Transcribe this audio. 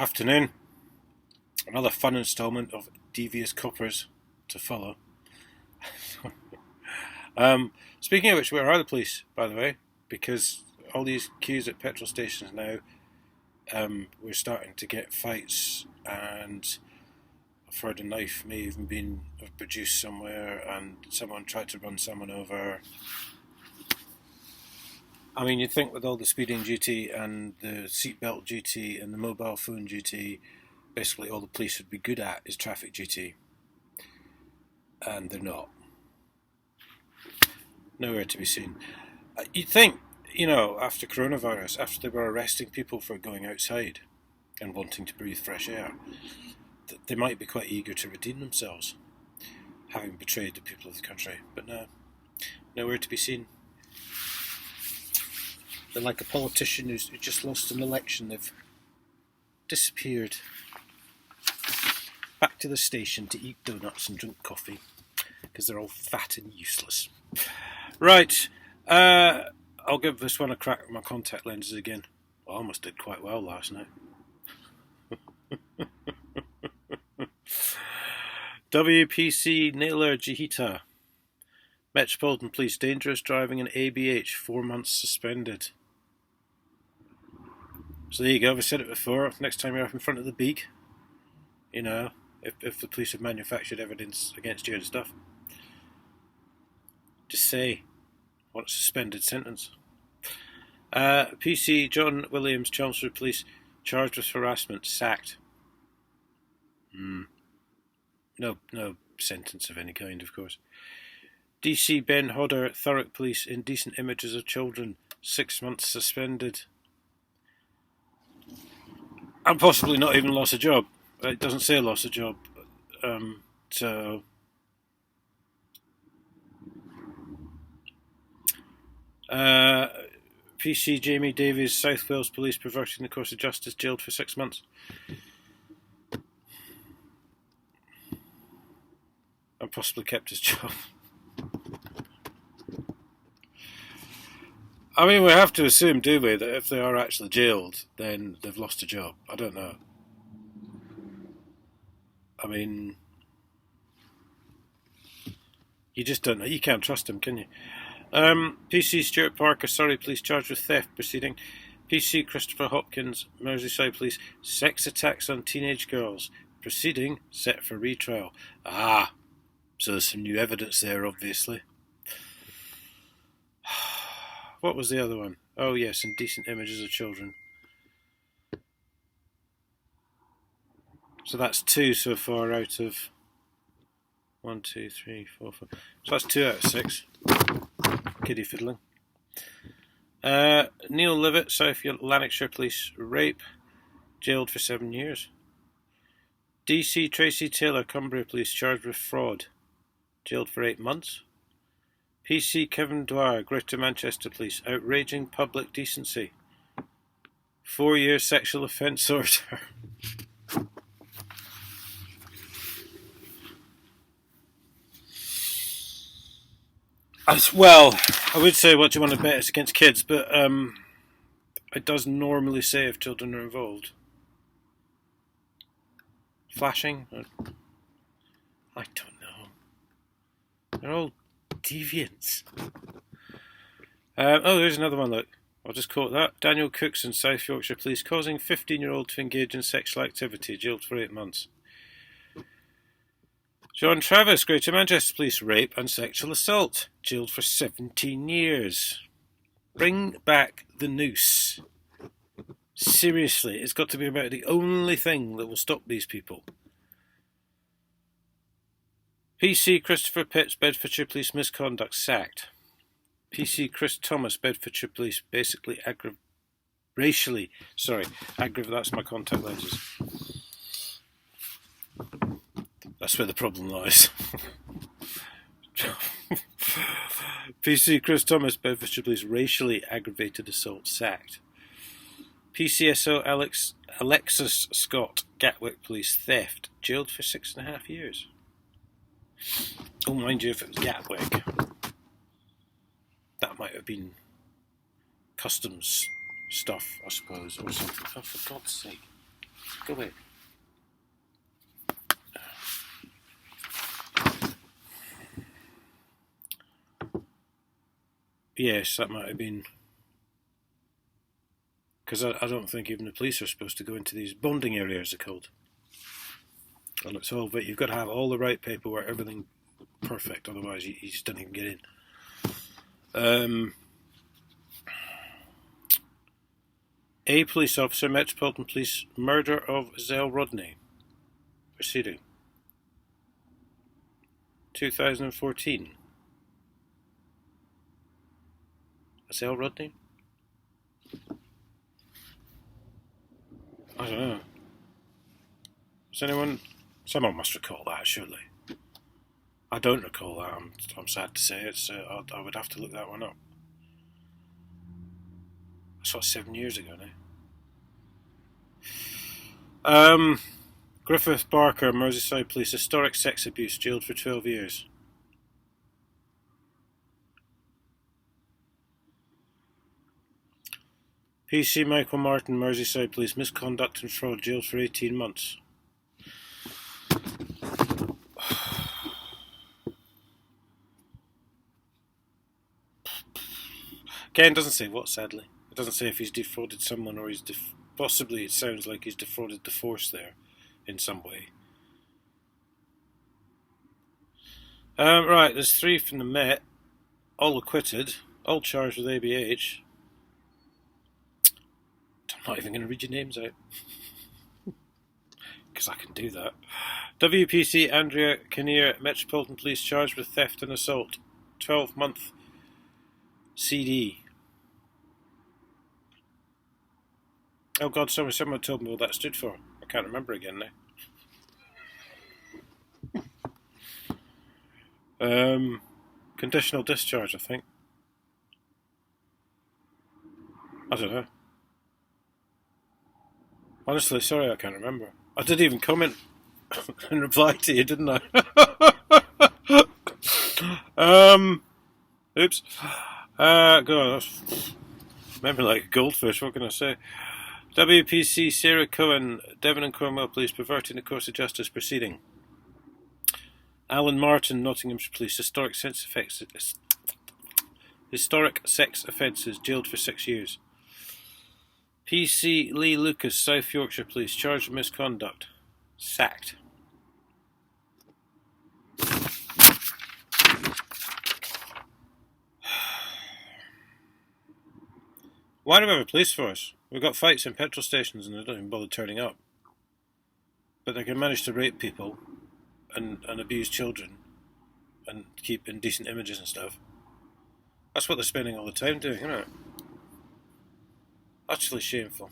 Afternoon. Another fun instalment of Devious Coppers to follow. Speaking of which, where are the police, by the way? Because all these queues at petrol stations now, we're starting to get fights, and I've heard a knife may even been produced somewhere, and someone tried to run someone over. I mean, you'd think with all the speeding duty and the seatbelt duty and the mobile phone duty, basically all the police would be good at is traffic duty. And they're not. Nowhere to be seen. You'd think, after coronavirus, after they were arresting people for going outside and wanting to breathe fresh air, that they might be quite eager to redeem themselves, having betrayed the people of the country. But no, nowhere to be seen. They're like a politician who's just lost an election. They've disappeared. Back to the station to eat donuts and drink coffee, because they're all fat and useless. Right, I'll give this one a crack with my contact lenses again. I almost did quite well last night. WPC Naylor Jihita. Metropolitan Police, dangerous driving in ABH, 4 months suspended. So there you go, I've said it before. Next time you're up in front of the beak, if the police have manufactured evidence against you and stuff, just say, want a suspended sentence. PC John Williams, Chelmsford Police, charged with harassment, sacked. No sentence of any kind, of course. DC Ben Hodder, Thurrock Police, indecent images of children, 6 months suspended. And possibly not even lost a job. It doesn't say lost a job. So... PC Jamie Davies, South Wales Police, perverting the course of justice, jailed for 6 months. And possibly kept his job. I mean, we have to assume, do we, that if they are actually jailed, then they've lost a job. I don't know. I mean, you just don't know. You can't trust them, can you? PC Stuart Parker, Surrey Police, charged with theft proceeding. PC Christopher Hopkins, Merseyside Police, sex attacks on teenage girls. Proceeding set for retrial. So there's some new evidence there, obviously. What was the other one? Oh yes, indecent images of children. So that's 2 so far out of 1, 2, 3, 4, 5. So that's 2 out of 6. Kiddie fiddling. Neil Levitt, South Lanarkshire Police, rape, jailed for 7 years. DC Tracy Taylor, Cumbria Police, charged with fraud, jailed for 8 months. PC Kevin Dwyer, Greater Manchester Police, outraging public decency, 4-year sexual offence order. Well, I would say what do you want to bet it's against kids, but it does normally say if children are involved. Flashing? I don't know. They're all deviants. There's another one, look. I'll just quote that. Daniel Cookson, South Yorkshire Police, causing 15-year-old to engage in sexual activity, jailed for 8 months. John Travis, Greater Manchester Police, rape and sexual assault, jailed for 17 years. Bring back the noose. Seriously, it's got to be about the only thing that will stop these people. PC Christopher Pitts, Bedfordshire Police, misconduct, sacked. PC Chris Thomas, Bedfordshire Police, basically that's my contact lenses. That's where the problem lies. PC Chris Thomas, Bedfordshire Police, racially aggravated assault, sacked. PCSO Alexis Scott, Gatwick Police, theft, jailed for 6.5 years. Oh, mind you, if it was Gatwick, that might have been customs stuff, I suppose, or something. Oh, for God's sake. Go away. Yes, that might have been... Because I don't think even the police are supposed to go into these bonding areas, they're called. And it's all, but you've got to have all the right paperwork, everything perfect, otherwise you just don't even get in. A police officer, Metropolitan Police, murder of Zell Rodney. Proceeding. 2014. Zell Rodney? I don't know. Does anyone... Someone must recall that, surely. I don't recall that, I'm sad to say. I would have to look that one up. That's what, 7 years ago now. Stuart Parker, Merseyside Police, historic sex abuse, jailed for 12 years. PC Michael Martin, Merseyside Police, misconduct and fraud, jailed for 18 months. Again, doesn't say what, sadly. It doesn't say if he's defrauded someone or he's possibly, it sounds like he's defrauded the force there in some way. Right, there's 3 from the Met, all acquitted, all charged with ABH. I'm not even going to read your names out. Because I can do that. WPC Andrea Kinnear, Metropolitan Police, charged with theft and assault. 12-month CD. Oh God, sorry, someone told me what that stood for. I can't remember again now. Conditional discharge, I think. I don't know. Honestly, sorry, I can't remember. I did even comment and reply to you, didn't I? Oops. God, remember like a goldfish, what can I say? WPC Sarah Cohen, Devon and Cornwall Police, perverting the course of justice proceeding. Alan Martin, Nottinghamshire Police, historic sex offences, jailed for 6 years. PC Lee Lucas, South Yorkshire Police, charged with misconduct, sacked. Why do we have a police force? We've got fights in petrol stations and they don't even bother turning up. But they can manage to rape people and abuse children and keep indecent images and stuff. That's what they're spending all the time doing, isn't it? Actually shameful.